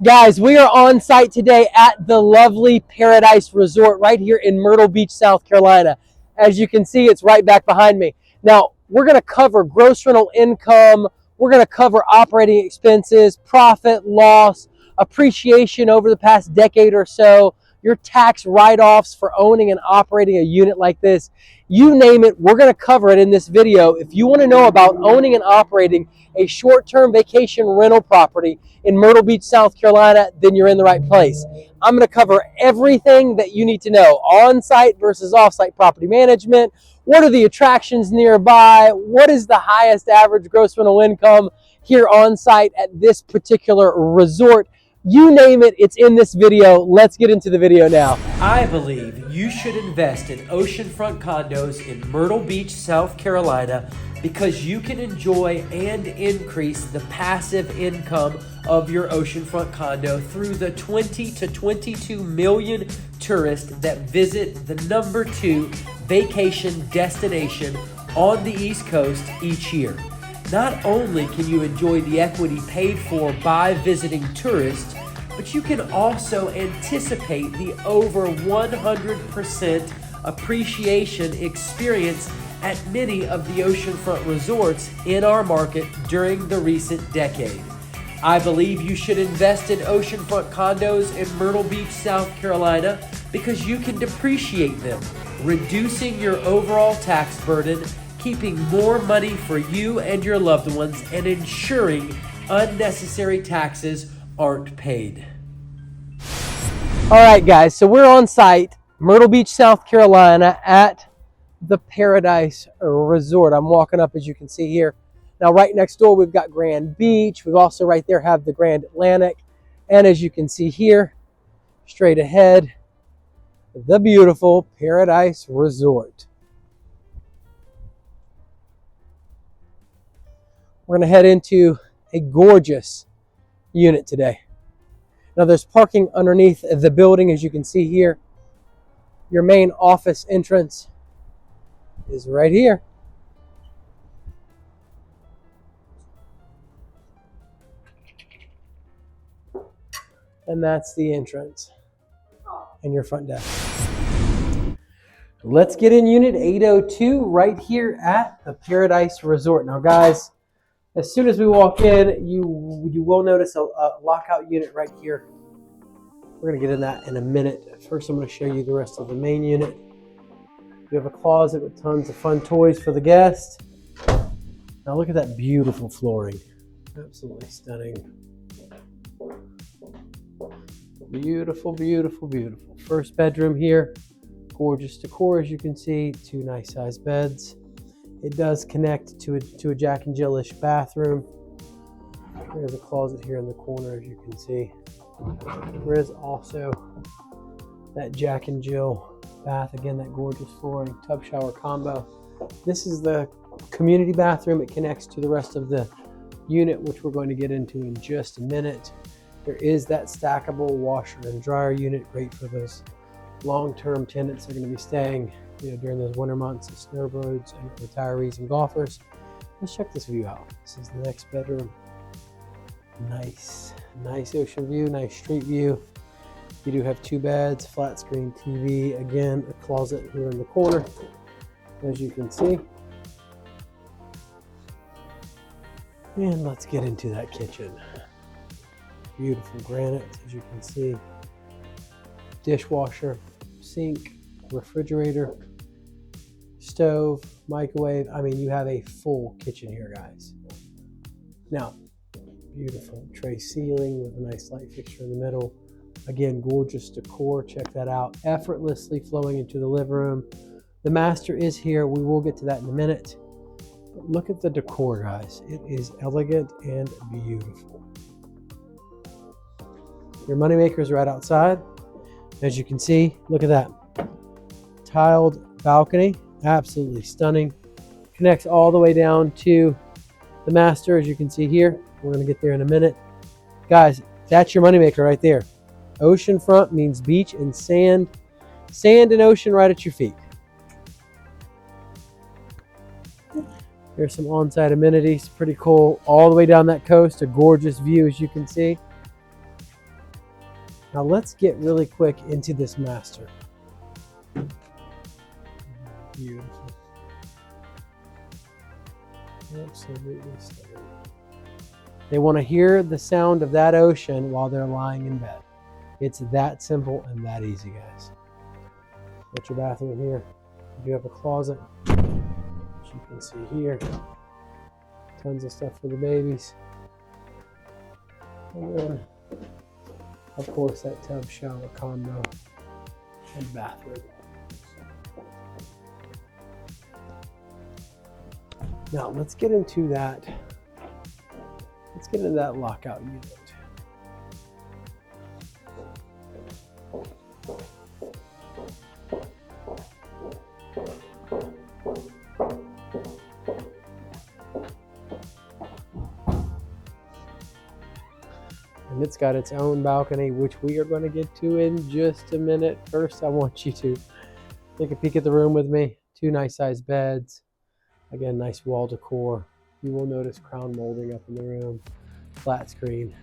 Guys, we are on site today at the lovely Paradise Resort right here in Myrtle Beach, South Carolina. As you can see, it's right back behind me. Now, we're going to cover gross rental income. We're going to cover operating expenses, profit, loss, appreciation over the past decade or so, your tax write-offs for owning and operating a unit like this. You name it, we're going to cover it in this video. If you want to know about owning and operating a short-term vacation rental property in Myrtle Beach, South Carolina, then you're in the right place. I'm going to cover everything that you need to know. On-site versus off-site property management. What are the attractions nearby? What is the highest average gross rental income here on-site at this particular resort? You name it, it's in this video. Let's get into the video now. I believe you should invest in Oceanfront Condos in Myrtle Beach, South Carolina, because you can enjoy and increase the passive income of your oceanfront condo through the 20 to 22 million tourists that visit the #2 vacation destination on the East Coast each year. Not only can you enjoy the equity paid for by visiting tourists, but you can also anticipate the over 100% appreciation experience at many of the oceanfront resorts in our market during the recent decade. I believe you should invest in oceanfront condos in Myrtle Beach, South Carolina, because you can depreciate them, reducing your overall tax burden, keeping more money for you and your loved ones, and ensuring unnecessary taxes aren't paid. All right, guys, so we're on site, Myrtle Beach, South Carolina, at the Paradise Resort. I'm walking up, as you can see here. Now, right next door, we've got Grand Beach. We've also right there have the Grand Atlantic. And as you can see here, straight ahead, the beautiful Paradise Resort. We're going to head into a gorgeous unit today. Now, there's parking underneath the building, as you can see here. Your main office entrance is right here. And that's the entrance and your front desk. Let's get in unit 802 right here at the Paradise Resort. Now, guys, as soon as we walk in, you will notice a lockout unit right here. We're going to get in that in a minute. First, I'm going to show you the rest of the main unit. We have a closet with tons of fun toys for the guests. Now look at that beautiful flooring. Absolutely stunning. Beautiful, beautiful, beautiful. First bedroom here. Gorgeous decor, as you can see. 2 nice sized beds. It does connect to a Jack and Jill-ish bathroom. There's a closet here in the corner, as you can see. There is also that Jack and Jill bath, again, that gorgeous flooring, tub shower combo. This is the community bathroom. It connects to the rest of the unit, which we're going to get into in just a minute. There is that stackable washer and dryer unit, great for those long-term tenants that are going to be staying, during those winter months, the snowbirds and retirees and golfers. Let's check this view out. This is the next bedroom. Nice ocean view, nice street view. You do have 2 beds, flat screen TV, again, a closet here in the corner, as you can see. And let's get into that kitchen. Beautiful granite, as you can see. Dishwasher, sink, refrigerator, stove, microwave. I mean, you have a full kitchen here, guys. Now, beautiful tray ceiling with a nice light fixture in the middle. Again, gorgeous decor. Check that out. Effortlessly flowing into the living room. The master is here. We will get to that in a minute. But look at the decor, guys. It is elegant and beautiful. Your moneymaker is right outside. As you can see, look at that. Tiled balcony. Absolutely stunning. Connects all the way down to the master, as you can see here. We're going to get there in a minute. Guys, that's your moneymaker right there. Oceanfront means beach and sand. Sand and ocean right at your feet. There's some on-site amenities. Pretty cool. All the way down that coast. A gorgeous view, as you can see. Now let's get really quick into this master. Beautiful. Absolutely stunning. They want to hear the sound of that ocean while they're lying in bed. It's that simple and that easy, guys. What's your bathroom here? You do have a closet, as you can see here. Tons of stuff for the babies. And then, of course, that tub, shower, condo, and bathroom. Now let's get into that. Let's get into that lockout unit. And it's got its own balcony, which we are going to get to in just a minute. First, I want you to take a peek at the room with me. 2 nice sized beds. Again, nice wall decor. You will notice crown molding up in the room. Flat screen.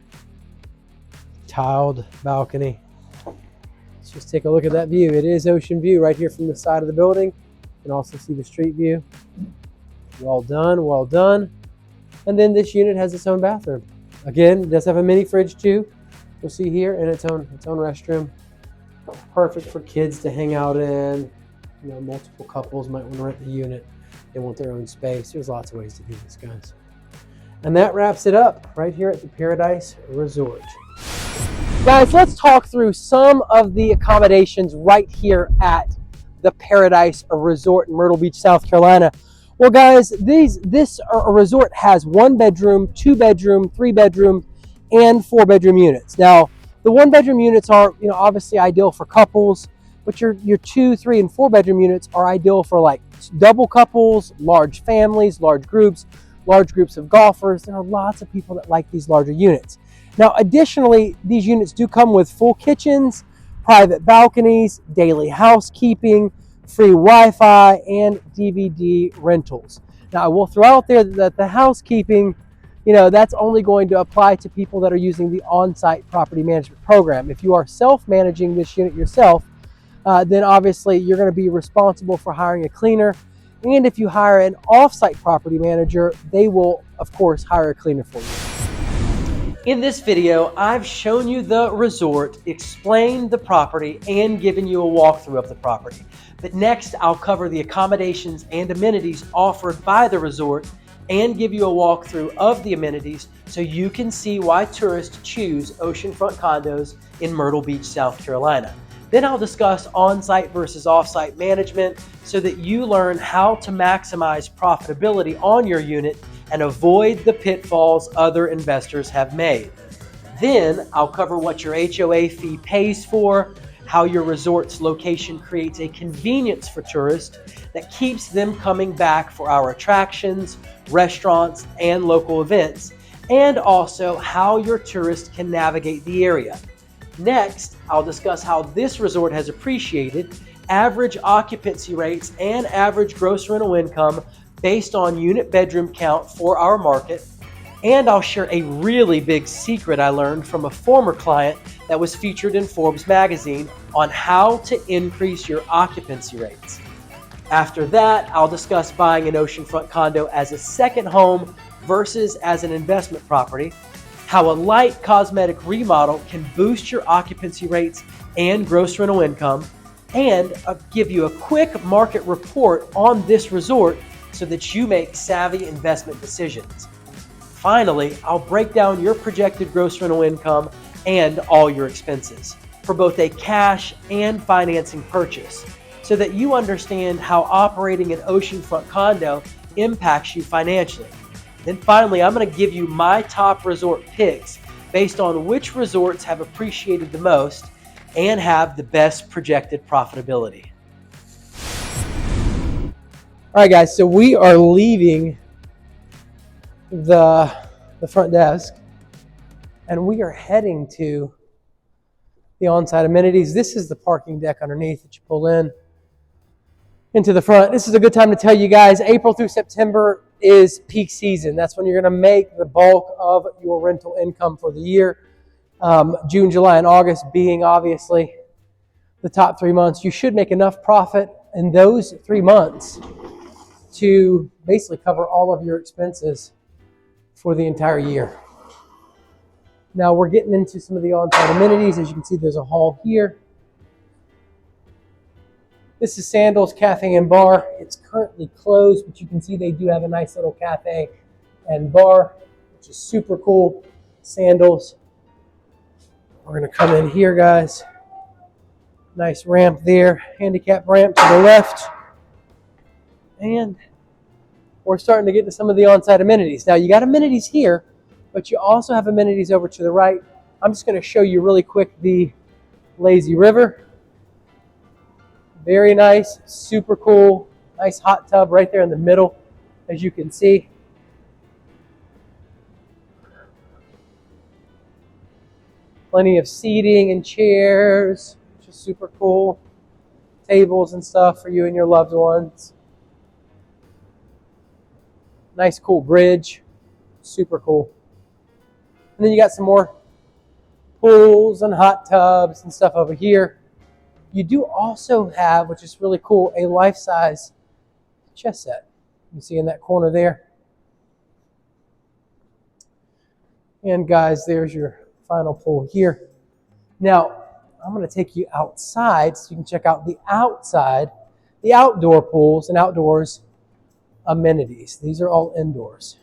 Tiled balcony. Let's just take a look at that view. It is ocean view right here from the side of the building. You can also see the street view. Well done, well done. And then this unit has its own bathroom. Again, it does have a mini fridge too. You'll see here, and its own restroom. Perfect for kids to hang out in. You know, multiple couples might want to rent the unit. They want their own space. There's lots of ways to do this, guys. And that wraps it up right here at the Paradise Resort. Guys, let's talk through some of the accommodations right here at the Paradise Resort in Myrtle Beach, South Carolina. Well, guys, this resort has 1 bedroom, 2 bedroom, 3 bedroom, and 4 bedroom units. Now, the 1 bedroom units are, obviously ideal for couples, but your 2, 3, and 4 bedroom units are ideal for like double couples, large families, large groups of golfers. There are lots of people that like these larger units. Now, additionally, these units do come with full kitchens, private balconies, daily housekeeping, free Wi-Fi, and DVD rentals. Now, I will throw out there that the housekeeping, that's only going to apply to people that are using the on-site property management program. If you are self-managing this unit yourself, then obviously you're going to be responsible for hiring a cleaner. And if you hire an off-site property manager, they will, of course, hire a cleaner for you. In this video, I've shown you the resort, explained the property, and given you a walkthrough of the property. But next, I'll cover the accommodations and amenities offered by the resort and give you a walkthrough of the amenities so you can see why tourists choose Oceanfront Condos in Myrtle Beach, South Carolina. Then I'll discuss on-site versus off-site management so that you learn how to maximize profitability on your unit and avoid the pitfalls other investors have made. Then I'll cover what your HOA fee pays for, how your resort's location creates a convenience for tourists that keeps them coming back for our attractions, restaurants, and local events, and also how your tourists can navigate the area. Next, I'll discuss how this resort has appreciated, average occupancy rates, and average gross rental income based on unit bedroom count for our market. And I'll share a really big secret I learned from a former client that was featured in Forbes magazine on how to increase your occupancy rates. After that, I'll discuss buying an oceanfront condo as a second home versus as an investment property, how a light cosmetic remodel can boost your occupancy rates and gross rental income, and I'll give you a quick market report on this resort so that you make savvy investment decisions. Finally, I'll break down your projected gross rental income and all your expenses for both a cash and financing purchase so that you understand how operating an oceanfront condo impacts you financially. Then finally, I'm going to give you my top resort picks based on which resorts have appreciated the most and have the best projected profitability. All right, guys, so we are leaving the front desk and we are heading to the on-site amenities. This is the parking deck underneath that you pull into the front. This is a good time to tell you guys, April through September is peak season. That's when you're going to make the bulk of your rental income for the year. June, July, and August being obviously the top 3 months. You should make enough profit in those 3 months to basically cover all of your expenses for the entire year. Now we're getting into some of the on-site amenities. As you can see, there's a hall here. This is Sandals Cafe and Bar. It's currently closed, but you can see they do have a nice little cafe and bar, which is super cool. Sandals. We're gonna come in here, guys. Nice ramp there, handicap ramp to the left. And we're starting to get to some of the on-site amenities. Now you got amenities here, but you also have amenities over to the right. I'm just gonna show you really quick the lazy river. Very nice, super cool, nice hot tub right there in the middle, as you can see. Plenty of seating and chairs, which is super cool. Tables and stuff for you and your loved ones. Nice cool bridge, super cool. And then you got some more pools and hot tubs and stuff over here. You do also have, which is really cool, a life-size chess set. You see in that corner there. And guys, there's your final pool here. Now, I'm going to take you outside so you can check out the outside, the outdoor pools and outdoors amenities. These are all indoors.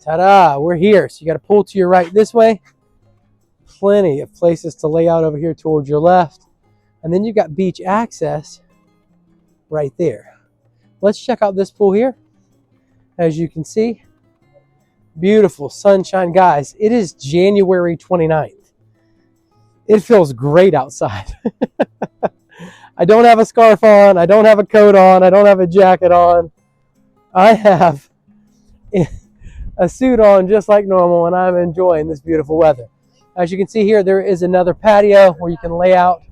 Ta-da, we're here. So you got a pool to your right this way. Plenty of places to lay out over here towards your left. And then you got beach access right there. Let's check out this pool here. As you can see, beautiful sunshine. Guys, it is January 29th. It feels great outside. I don't have a scarf on. I don't have a coat on. I don't have a jacket on. I have a suit on just like normal, and I'm enjoying this beautiful weather. As you can see here, there is another patio where you can lay out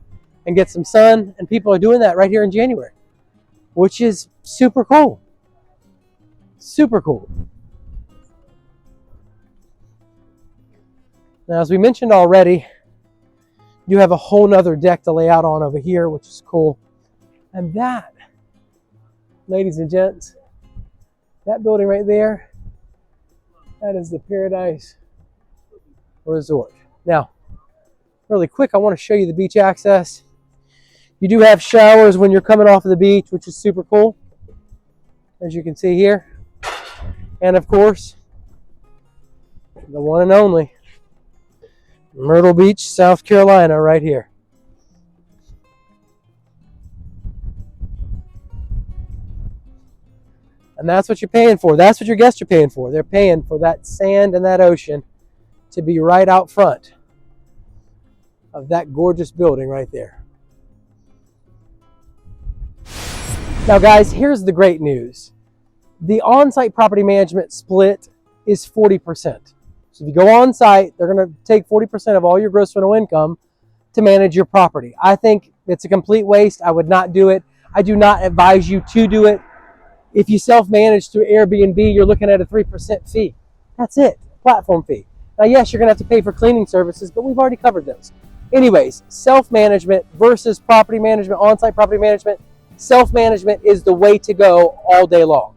and get some sun, and people are doing that right here in January, which is super cool. Super cool. Now, as we mentioned already, you have a whole nother deck to lay out on over here, which is cool. And that, ladies and gents, that building right there, that is the Paradise Resort. Now, really quick, I want to show you the beach access. You do have showers when you're coming off of the beach, which is super cool, as you can see here. And of course, the one and only Myrtle Beach, South Carolina, right here. And that's what you're paying for. That's what your guests are paying for. They're paying for that sand and that ocean to be right out front of that gorgeous building right there. Now, guys, here's the great news. The on-site property management split is 40%. So if you go on-site, they're going to take 40% of all your gross rental income to manage your property. I think it's a complete waste. I would not do it. I do not advise you to do it. If you self-manage through Airbnb, you're looking at a 3% fee. That's it, platform fee. Now, yes, you're going to have to pay for cleaning services, but we've already covered those. Anyways, self-management versus property management, on-site property management, self-management is the way to go all day long.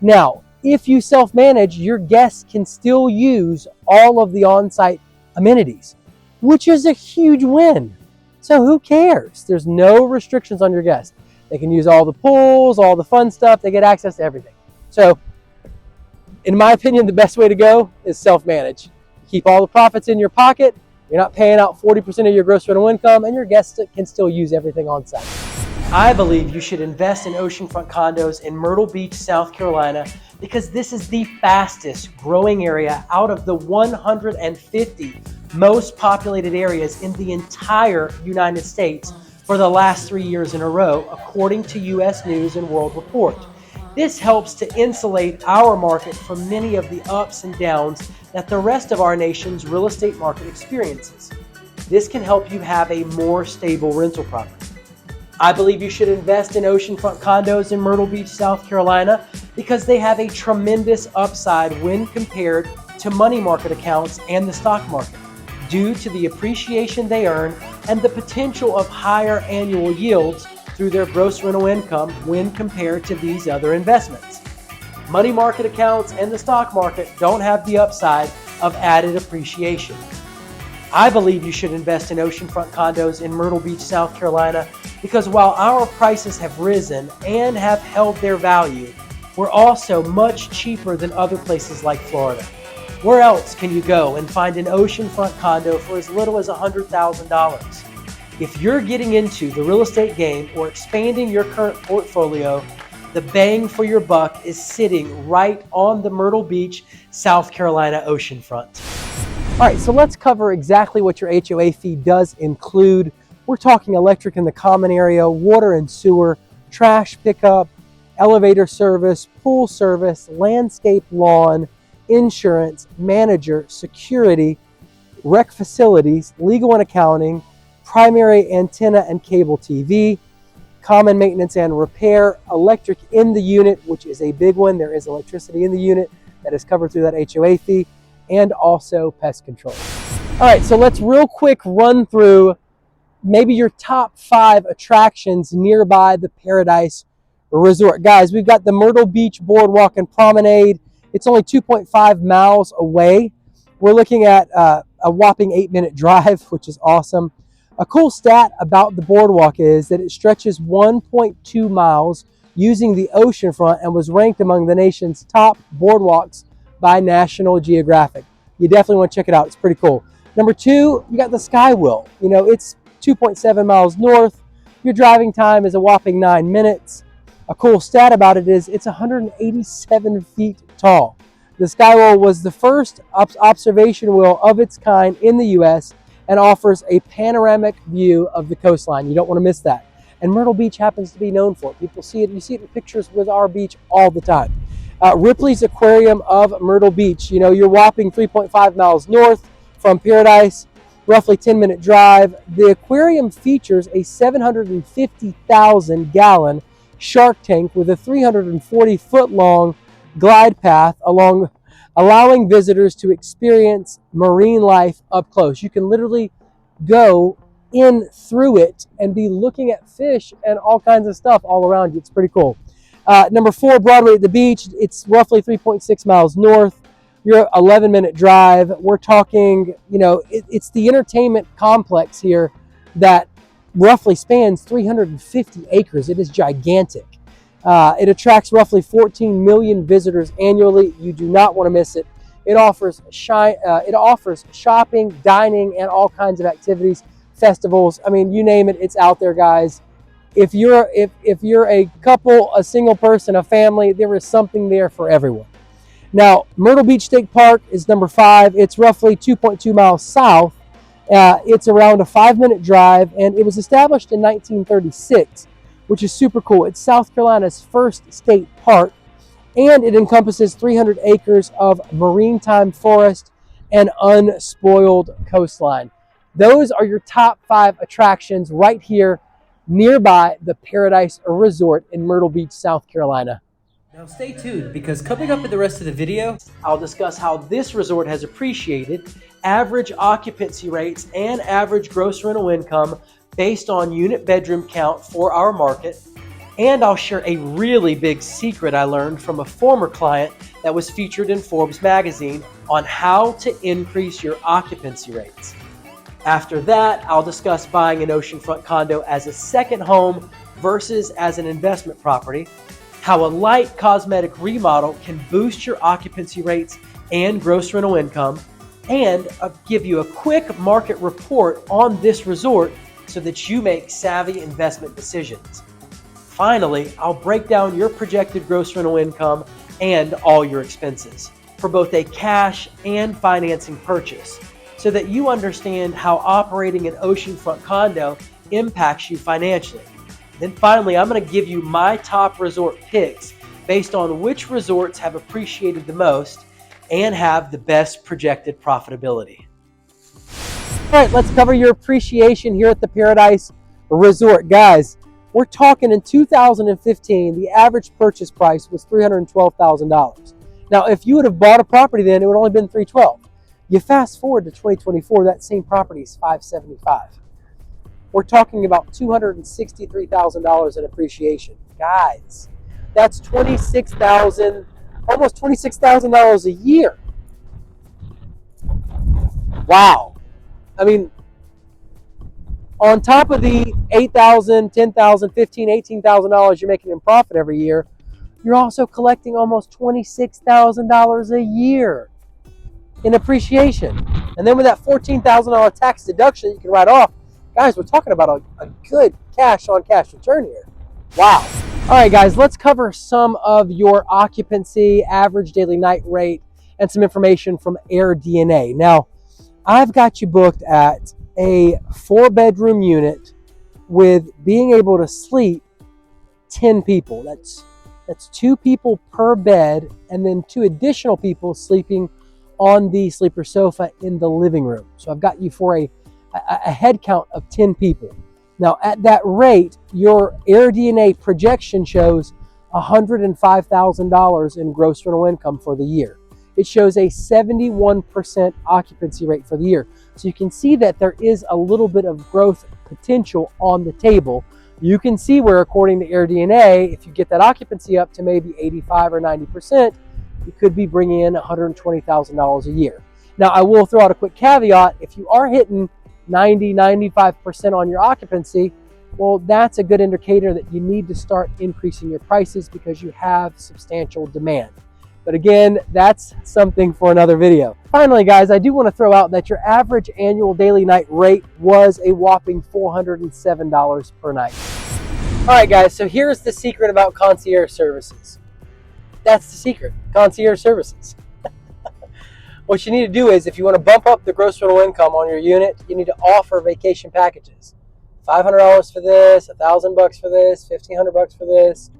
Now, if you self-manage, your guests can still use all of the on-site amenities, which is a huge win. So who cares? There's no restrictions on your guests. They can use all the pools, all the fun stuff. They get access to everything. So, in my opinion, the best way to go is self-manage. Keep all the profits in your pocket. You're not paying out 40% of your gross rental income, and your guests can still use everything on site. I believe you should invest in Oceanfront Condos in Myrtle Beach, South Carolina, because this is the fastest growing area out of the 150 most populated areas in the entire United States for the last 3 years in a row, according to U.S. News and World Report. This helps to insulate our market from many of the ups and downs that the rest of our nation's real estate market experiences. This can help you have a more stable rental property. I believe you should invest in oceanfront condos in Myrtle Beach, South Carolina, because they have a tremendous upside when compared to money market accounts and the stock market, due to the appreciation they earn and the potential of higher annual yields through their gross rental income when compared to these other investments. Money market accounts and the stock market don't have the upside of added appreciation. I believe you should invest in oceanfront condos in Myrtle Beach, South Carolina, because while our prices have risen and have held their value, we're also much cheaper than other places like Florida. Where else can you go and find an oceanfront condo for as little as $100,000? If you're getting into the real estate game or expanding your current portfolio, the bang for your buck is sitting right on the Myrtle Beach, South Carolina oceanfront. All right, so let's cover exactly what your HOA fee does include. We're talking electric in the common area, water and sewer, trash pickup, elevator service, pool service, landscape lawn, insurance, manager, security, rec facilities, legal and accounting, primary antenna and cable TV, common maintenance and repair, electric in the unit, which is a big one. There is electricity in the unit that is covered through that HOA fee, and also pest control. All right, so let's real quick run through maybe your top 5 attractions nearby the Paradise Resort. Guys, we've got the Myrtle Beach Boardwalk and Promenade. It's only 2.5 miles away. We're looking at a whopping 8-minute drive, which is awesome. A cool stat about the boardwalk is that it stretches 1.2 miles using the oceanfront and was ranked among the nation's top boardwalks by National Geographic. You definitely want to check it out. It's pretty cool. Number 2, you got the Skywheel. You know, it's 2.7 miles north. Your driving time is a whopping 9 minutes. A cool stat about it is it's 187 feet tall. The Skywheel was the first observation wheel of its kind in the U.S. and offers a panoramic view of the coastline. You don't want to miss that. And Myrtle Beach happens to be known for it. People see it. You see it in pictures with our beach all the time. Ripley's Aquarium of Myrtle Beach. You know, you're whopping 3.5 miles north from Paradise, roughly 10-minute drive. The aquarium features a 750,000-gallon shark tank with a 340-foot-long glide path allowing visitors to experience marine life up close. You can literally go in through it and be looking at fish and all kinds of stuff all around you. It's pretty cool. Number 4, Broadway at the Beach. It's roughly 3.6 miles north. You're 11-minute drive. We're talking, you know, it's the entertainment complex here that roughly spans 350 acres. It is gigantic. It attracts roughly 14 million visitors annually. You do not want to miss it. It offers shopping, dining, and all kinds of activities, festivals. I mean, you name it, it's out there, guys. If you're a couple, a single person, a family, there is something there for everyone. Now, Myrtle Beach State Park is number 5. It's roughly 2.2 miles south. It's around a 5-minute drive, and it was established in 1936, which is super cool. It's South Carolina's first state park, and it encompasses 300 acres of maritime forest and unspoiled coastline. Those are your top 5 attractions right here nearby the Paradise Resort in Myrtle Beach, South Carolina. Now stay tuned, because coming up in the rest of the video, I'll discuss how this resort has appreciated, average occupancy rates, and average gross rental income based on unit bedroom count for our market. And I'll share a really big secret I learned from a former client that was featured in Forbes magazine on how to increase your occupancy rates. After that, I'll discuss buying an oceanfront condo as a second home versus as an investment property, how a light cosmetic remodel can boost your occupancy rates and gross rental income, and I'll give you a quick market report on this resort so that you make savvy investment decisions. Finally, I'll break down your projected gross rental income and all your expenses for both a cash and financing purchase, so that you understand how operating an oceanfront condo impacts you financially. Then finally, I'm going to give you my top resort picks based on which resorts have appreciated the most and have the best projected profitability. All right, let's cover your appreciation here at the Paradise Resort. Guys, We're talking in 2015, the average purchase price was $312,000. Now, if you would have bought a property then, it would have only been $312,000. You fast forward to 2024, that same property is $575,000. We're talking about $263,000 in appreciation. Guys, that's $26,000, almost $26,000 a year. Wow. I mean, on top of the $8,000, $10,000, $15,000, $18,000 you're making in profit every year, you're also collecting almost $26,000 a year in appreciation. And then with that $14,000 tax deduction you can write off, guys, we're talking about a good cash-on-cash return here. Wow. All right, guys, let's cover some of your occupancy, average daily night rate, and some information from AirDNA. Now, I've got you booked at a 4-bedroom unit with being able to sleep 10 people. That's 2 people per bed, and then 2 additional people sleeping on the sleeper sofa in the living room. So I've got you for a head count of 10 people. Now, at that rate, your AirDNA projection shows $105,000 in gross rental income for the year. It shows a 71% occupancy rate for the year. So you can see that there is a little bit of growth potential on the table. You can see where, according to AirDNA, if you get that occupancy up to maybe 85 or 90%, you could be bringing in $120,000 a year. Now, I will throw out a quick caveat. If you are hitting 90, 95% on your occupancy, well, that's a good indicator that you need to start increasing your prices because you have substantial demand. But again, that's something for another video. Finally, guys, I do want to throw out that your average annual daily night rate was a whopping $407 per night. All right, guys, so here's the secret about concierge services. That's the secret, concierge services. What you need to do is, if you want to bump up the gross rental income on your unit, you need to offer vacation packages. $500 for this, $1,000 for this, $1,500 for this.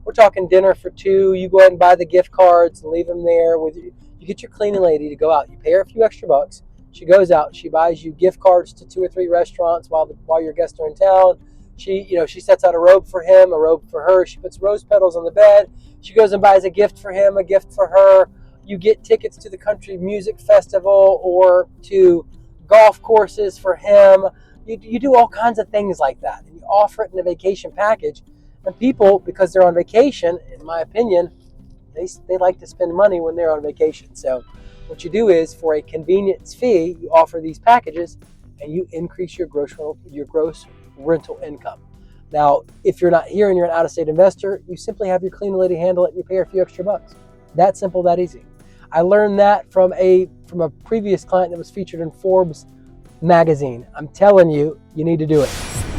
We're talking dinner for 2. You go ahead and buy the gift cards and leave them there with you. You get your cleaning lady to go out. You pay her a few extra bucks. She goes out. She buys you gift cards to 2 or 3 restaurants while your guests are in town. She sets out a robe for him, a robe for her. She puts rose petals on the bed. She goes and buys a gift for him, a gift for her. You get tickets to the country music festival or to golf courses for him. You do all kinds of things like that, and you offer it in a vacation package. And people, because they're on vacation, in my opinion, they like to spend money when they're on vacation. So what you do is, for a convenience fee, you offer these packages and you increase your gross rental income. Now, if you're not here and you're an out-of-state investor, you simply have your cleaning lady handle it and you pay her a few extra bucks. That simple, that easy. I learned that from a previous client that was featured in Forbes magazine. I'm telling you, you need to do it.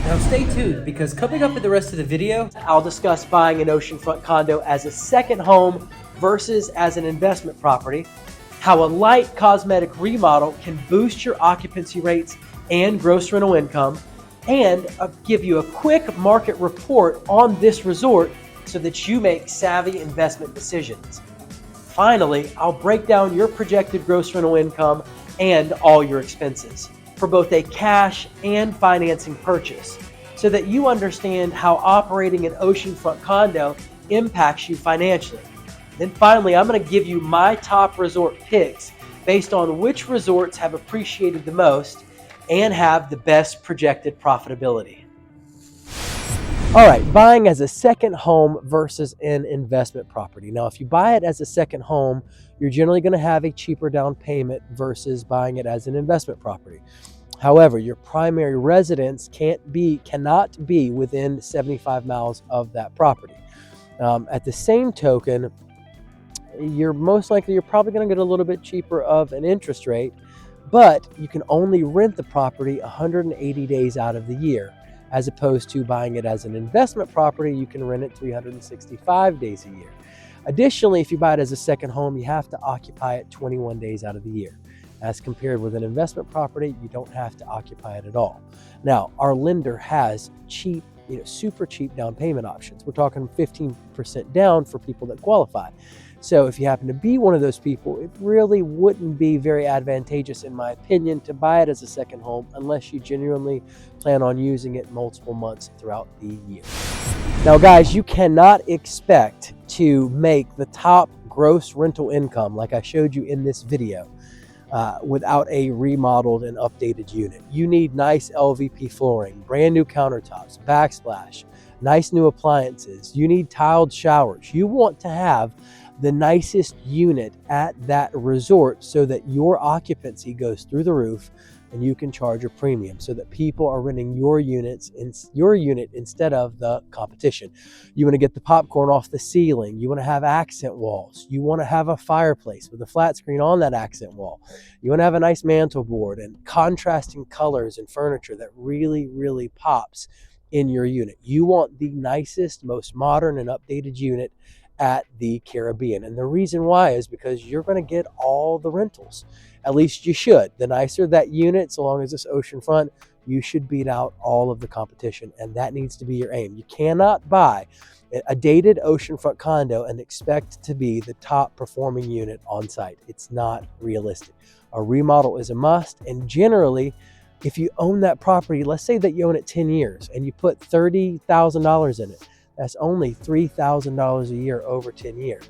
Now stay tuned, because coming up in the rest of the video, I'll discuss buying an oceanfront condo as a second home versus as an investment property, how a light cosmetic remodel can boost your occupancy rates and gross rental income, and I'll give you a quick market report on this resort so that you make savvy investment decisions. Finally, I'll break down your projected gross rental income and all your expenses for both a cash and financing purchase, so that you understand how operating an oceanfront condo impacts you financially. Then finally, I'm going to give you my top resort picks based on which resorts have appreciated the most and have the best projected profitability. All right, buying as a second home versus an investment property. Now, if you buy it as a second home, you're generally going to have a cheaper down payment versus buying it as an investment property. However, your primary residence cannot be within 75 miles of that property. At the same token, you're probably going to get a little bit cheaper of an interest rate, but you can only rent the property 180 days out of the year, as opposed to buying it as an investment property. You can rent it 365 days a year. Additionally, if you buy it as a second home, you have to occupy it 21 days out of the year. As compared with an investment property, you don't have to occupy it at all. Now, our lender has cheap, super cheap down payment options. We're talking 15% down for people that qualify. So if you happen to be one of those people, it really wouldn't be very advantageous, in my opinion, to buy it as a second home unless you genuinely plan on using it multiple months throughout the year. Now guys, you cannot expect to make the top gross rental income like I showed you in this video without a remodeled and updated unit. You need nice LVP flooring, brand new countertops, backsplash, nice new appliances. You need tiled showers. You want to have the nicest unit at that resort so that your occupancy goes through the roof and you can charge a premium so that people are renting your unit instead of the competition. You want to get the popcorn off the ceiling. You want to have accent walls. You want to have a fireplace with a flat screen on that accent wall. You want to have a nice mantle board and contrasting colors and furniture that really, really pops in your unit. You want the nicest, most modern and updated unit at the Caribbean. And the reason why is because you're going to get all the rentals. At least you should. The nicer that unit, so long as it's oceanfront, you should beat out all of the competition. And that needs to be your aim. You cannot buy a dated oceanfront condo and expect to be the top performing unit on site. It's not realistic. A remodel is a must. And generally, if you own that property, let's say that you own it 10 years and you put $30,000 in it, that's only $3,000 a year over 10 years.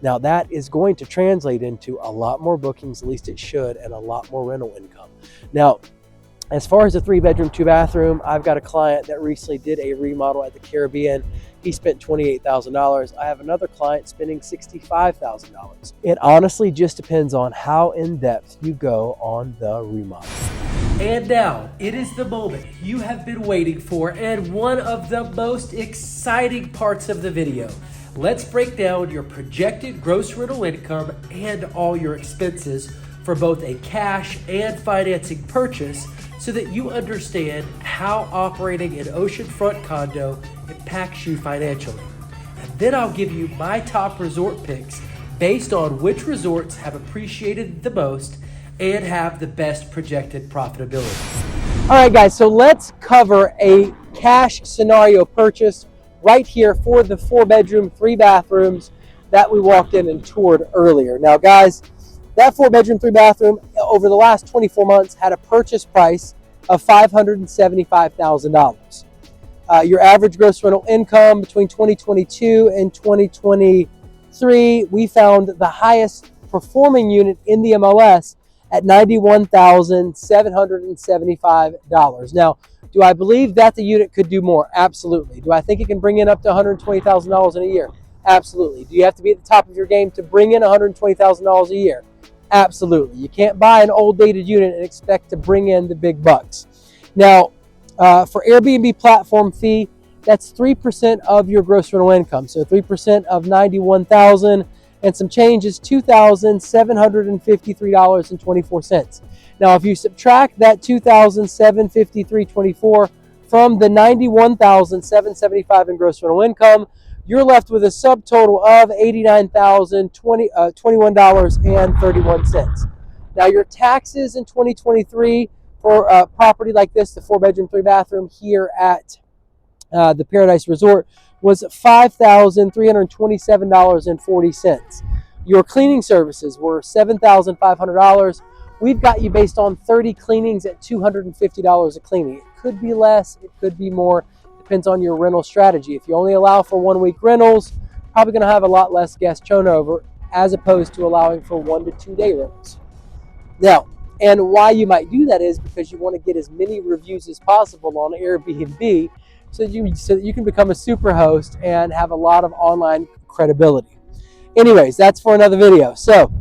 Now that is going to translate into a lot more bookings, at least it should, and a lot more rental income. Now, as far as a 3-bedroom, 2-bathroom, I've got a client that recently did a remodel at the Caribbean. He spent $28,000. I have another client spending $65,000. It honestly just depends on how in-depth you go on the remodel. And now, it is the moment you have been waiting for and one of the most exciting parts of the video. Let's break down your projected gross rental income and all your expenses for both a cash and financing purchase so that you understand how operating an oceanfront condo impacts you financially. And then I'll give you my top resort picks based on which resorts have appreciated the most and have the best projected profitability. All right, guys, so let's cover a cash scenario purchase right here for the 4-bedroom, 3 bathrooms that we walked in and toured earlier. Now, guys, that 4-bedroom, 3-bathroom over the last 24 months had a purchase price of $575,000. Your average gross rental income between 2022 and 2023, we found the highest performing unit in the MLS at $91,775. Now, do I believe that the unit could do more? Absolutely. Do I think it can bring in up to $120,000 in a year? Absolutely. Do you have to be at the top of your game to bring in $120,000 a year? Absolutely. You can't buy an old dated unit and expect to bring in the big bucks. Now, for Airbnb platform fee, that's 3% of your gross rental income. So 3% of $91,000 and some change is $2,753.24. Now, if you subtract that $2,753.24 from the $91,775 in gross rental income, you're left with a subtotal of $89,021.31. Now, your taxes in 2023 for a property like this, the 4-bedroom, 3-bathroom here at the Paradise Resort, was $5,327.40. Your cleaning services were $7,500. We've got you based on 30 cleanings at $250 a cleaning. It could be less, it could be more. Depends on your rental strategy. If you only allow for 1-week rentals, probably going to have a lot less guest turnover as opposed to allowing for 1 to 2 day rentals. Now, and why you might do that is because you want to get as many reviews as possible on Airbnb so that you can become a super host and have a lot of online credibility. Anyways, that's for another video. So,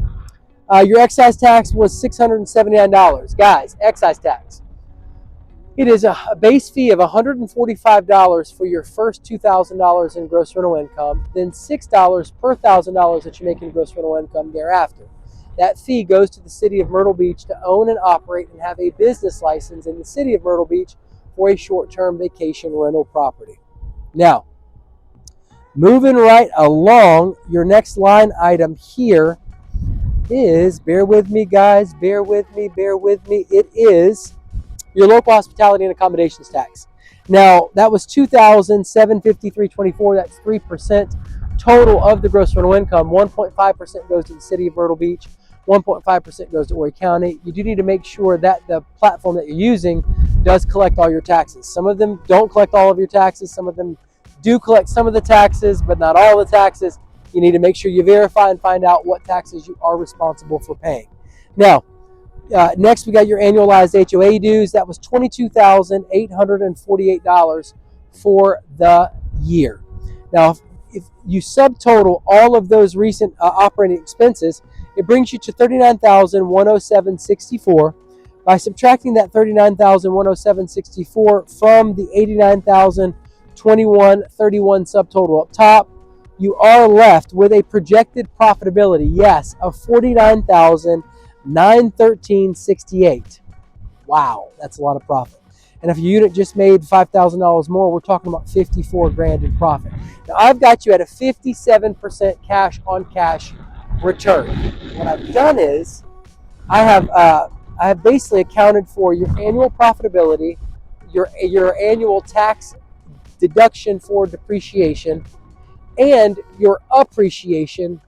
your excise tax was $679. Guys, excise tax. It is a base fee of $145 for your first $2,000 in gross rental income, then $6 per $1,000 that you make in gross rental income thereafter. That fee goes to the city of Myrtle Beach to own and operate and have a business license in the city of Myrtle Beach for a short-term vacation rental property. Now, moving right along, your next line item here is, bear with me guys, bear with me, it is your local hospitality and accommodations tax. Now, that was $2,753.24, that's 3% total of the gross rental income, 1.5% goes to the city of Myrtle Beach, 1.5% goes to Horry County. You do need to make sure that the platform that you're using does collect all your taxes. Some of them don't collect all of your taxes. Some of them do collect some of the taxes, but not all the taxes. You need to make sure you verify and find out what taxes you are responsible for paying. Now, next, we got your annualized HOA dues. That was $22,848 for the year. Now, if you subtotal all of those recent operating expenses, it brings you to $39,107.64. By subtracting that $39,107.64 from the $89,021.31 subtotal up top, you are left with a projected profitability, yes, of $49,913.68. Wow, that's a lot of profit. And if your unit just made $5,000 more, we're talking about $54,000 in profit. Now, I've got you at a 57% cash on cash return. What I've done is I have basically accounted for your annual profitability, your annual tax deduction for depreciation, and your appreciation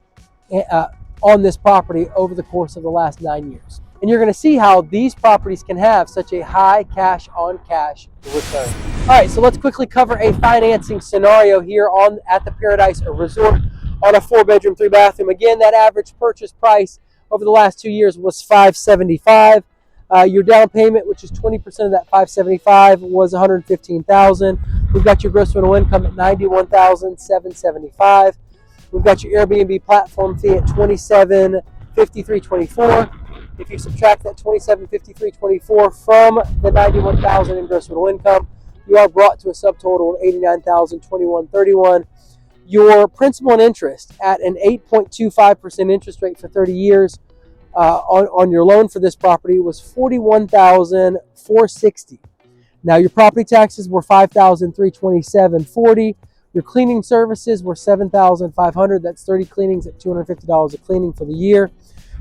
on this property over the course of the last 9 years. And you're going to see how these properties can have such a high cash on cash return. All right, so let's quickly cover a financing scenario here at the Paradise Resort on a 4-bedroom, 3-bathroom. Again, that average purchase price over the last 2 years was $575,000. Your down payment, which is 20% of that $575,000, was $115,000. We've got your gross rental income at $91,775. We've got your Airbnb platform fee at $27,5324. If you subtract that $27,5324 from the $91,000 in gross rental income, you are brought to a subtotal of $89,021.31. Your principal and interest at an 8.25% interest rate for 30 years on your loan for this property was $41,460. Now, your property taxes were $5,327.40. Your cleaning services were $7,500. That's 30 cleanings at $250 a cleaning for the year.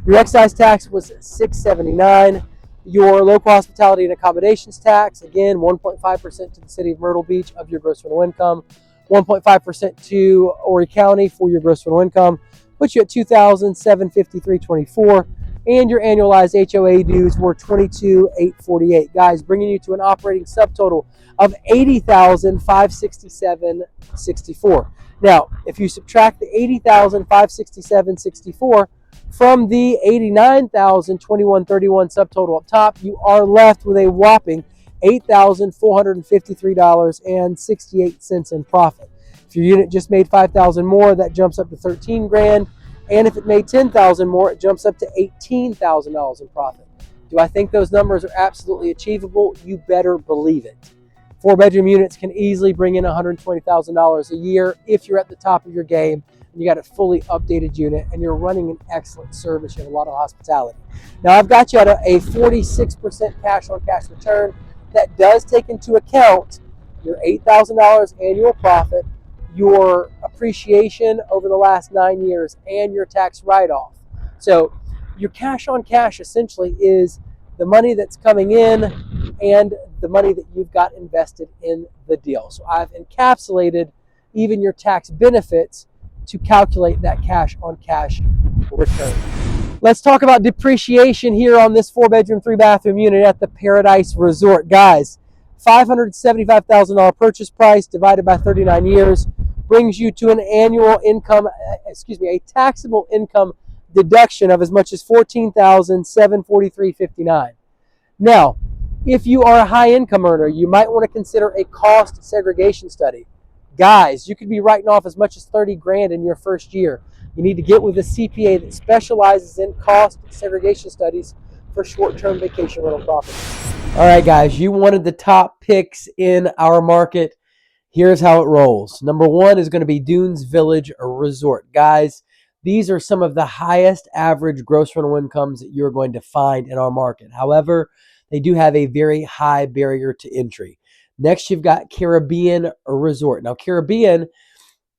Your excise tax was $679. Your local hospitality and accommodations tax, again, 1.5% to the city of Myrtle Beach of your gross rental income, 1.5% to Horry County for your gross rental income, puts you at $2,753.24. And your annualized HOA dues were $22,848. Guys, bringing you to an operating subtotal of $80,567.64. Now, if you subtract the $80,567.64 from the $89,021.31 subtotal up top, you are left with a whopping $8,453.68 in profit. If your unit just made $5,000 more, that jumps up to $13,000. And if it made $10,000 more, it jumps up to $18,000 in profit. Do I think those numbers are absolutely achievable? You better believe it. 4-bedroom units can easily bring in $120,000 a year if you're at the top of your game and you got a fully updated unit and you're running an excellent service. You have a lot of hospitality. Now, I've got you at a 46% cash on cash return. That does take into account your $8,000 annual profit, your appreciation over the last 9 years, and your tax write-off. So your cash on cash essentially is the money that's coming in and the money that you've got invested in the deal. So I've encapsulated even your tax benefits to calculate that cash on cash return. Let's talk about depreciation here on this 4-bedroom, 3-bathroom unit at the Paradise Resort. Guys, $575,000 purchase price divided by 39 years brings you to an annual income, a taxable income deduction of as much as $14,743.59. Now, if you are a high income earner, you might want to consider a cost segregation study. Guys, you could be writing off as much as $30,000 in your first year. You need to get with a CPA that specializes in cost segregation studies for short-term vacation rental properties. All right, guys, you wanted the top picks in our market. Here's how it rolls. Number 1 is going to be Dunes Village Resort. Guys, these are some of the highest average gross rental incomes that you're going to find in our market. However, they do have a very high barrier to entry. Next, you've got Caribbean Resort. Now, Caribbean,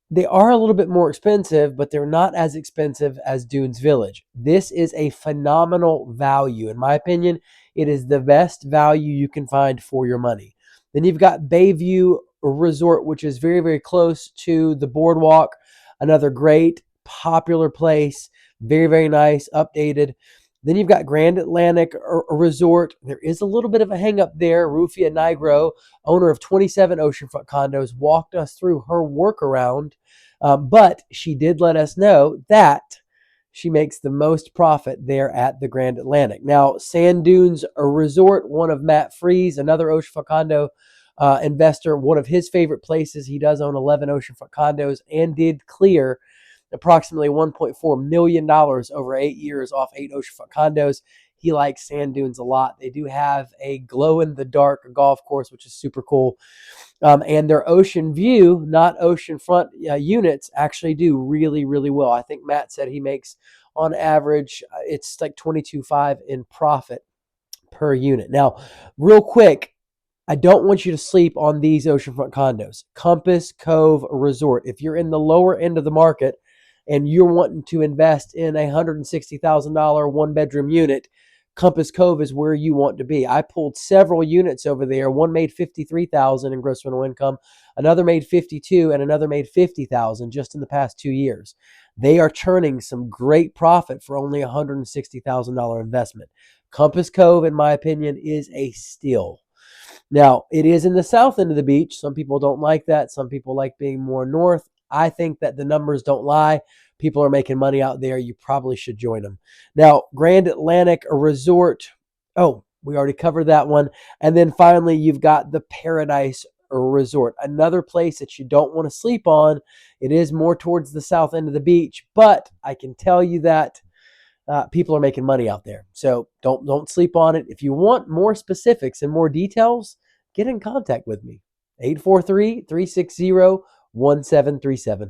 they are a little bit more expensive, but they're not as expensive as Dunes Village. This is a phenomenal value. In my opinion, it is the best value you can find for your money. Then you've got Bayview Resort, which is very, very close to the boardwalk. Another great, popular place. Very, very nice, updated. Then you've got Grand Atlantic Resort. There is a little bit of a hang up there. Rufia Nigro, owner of 27 Oceanfront Condos, walked us through her workaround, but she did let us know that she makes the most profit there at the Grand Atlantic. Now, Sand Dunes Resort, one of Matt Free's, another oceanfront condo investor, one of his favorite places. He does own 11 oceanfront condos and did clear approximately $1.4 million over 8 years off 8 oceanfront condos. He likes Sand Dunes a lot. They do have a glow-in-the-dark golf course, which is super cool. And their ocean view, not oceanfront units, actually do really, really well. I think Matt said he makes, on average, it's like $22.5 in profit per unit. Now, real quick, I don't want you to sleep on these oceanfront condos. Compass Cove Resort. If you're in the lower end of the market and you're wanting to invest in a $160,000 one-bedroom unit, Compass Cove is where you want to be. I pulled several units over there. One made $53,000 in gross rental income, another made $52,000, and another made $50,000 just in the past 2 years. They are churning some great profit for only a $160,000 investment. Compass Cove, in my opinion, is a steal. Now, it is in the south end of the beach. Some people don't like that. Some people like being more north. I think that the numbers don't lie. People are making money out there. You probably should join them. Now, Grand Atlantic Resort. Oh, we already covered that one. And then finally, you've got the Paradise Resort, another place that you don't want to sleep on. It is more towards the south end of the beach, but I can tell you that people are making money out there. So don't sleep on it. If you want more specifics and more details, get in contact with me. 843-360-1737.